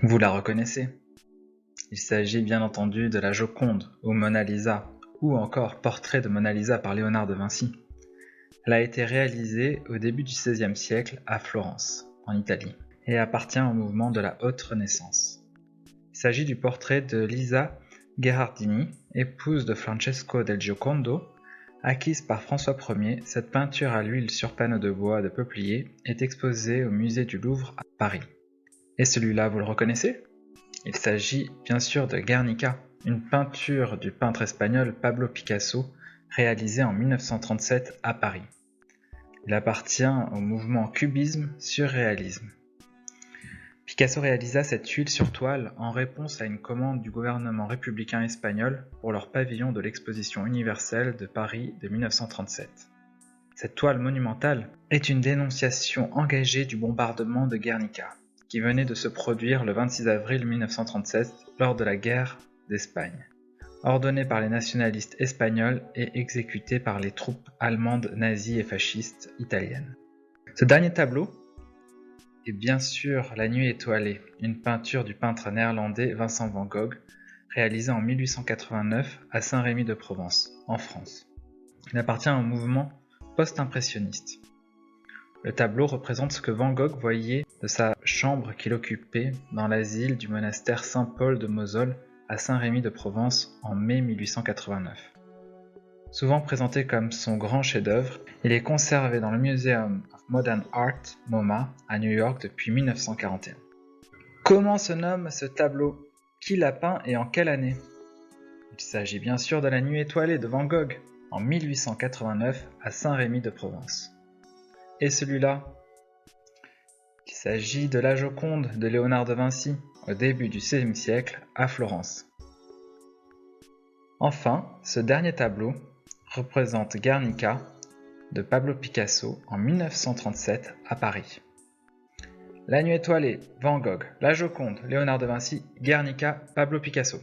Vous la reconnaissez. Il s'agit bien entendu de la Joconde ou Mona Lisa, ou encore Portrait de Mona Lisa par Léonard de Vinci. Elle a été réalisée au début du XVIe siècle à Florence, en Italie, et appartient au mouvement de la Haute Renaissance. Il s'agit du portrait de Lisa Gherardini, épouse de Francesco del Giocondo. Acquise par François Ier, cette peinture à l'huile sur panneau de bois de peuplier est exposée au musée du Louvre à Paris. Et celui-là, vous le reconnaissez ? Il s'agit bien sûr de Guernica, une peinture du peintre espagnol Pablo Picasso, réalisée en 1937 à Paris. Il appartient au mouvement cubisme-surréalisme. Picasso réalisa cette huile sur toile en réponse à une commande du gouvernement républicain espagnol pour leur pavillon de l'Exposition universelle de Paris de 1937. Cette toile monumentale est une dénonciation engagée du bombardement de Guernica, qui venait de se produire le 26 avril 1937 lors de la guerre d'Espagne, ordonnée par les nationalistes espagnols et exécutée par les troupes allemandes nazies et fascistes italiennes. Ce dernier tableau est bien sûr La Nuit étoilée, une peinture du peintre néerlandais Vincent van Gogh, réalisée en 1889 à Saint-Rémy-de-Provence, en France. Il appartient au mouvement post-impressionniste. Le tableau représente ce que Van Gogh voyait de sa chambre qu'il occupait dans l'asile du monastère Saint-Paul de Mosole à Saint-Rémy-de-Provence en mai 1889. Souvent présenté comme son grand chef-d'œuvre, il est conservé dans le Museum of Modern Art, MoMA, à New York depuis 1941. Comment se nomme ce tableau ? Qui l'a peint et en quelle année ? Il s'agit bien sûr de La Nuit étoilée de Van Gogh, en 1889 à Saint-Rémy-de-Provence. Et celui-là ? Il s'agit de la Joconde de Léonard de Vinci, au début du XVIe siècle, à Florence. Enfin, ce dernier tableau représente Guernica de Pablo Picasso en 1937 à Paris. La Nuit étoilée, Van Gogh, la Joconde, Léonard de Vinci, Guernica, Pablo Picasso.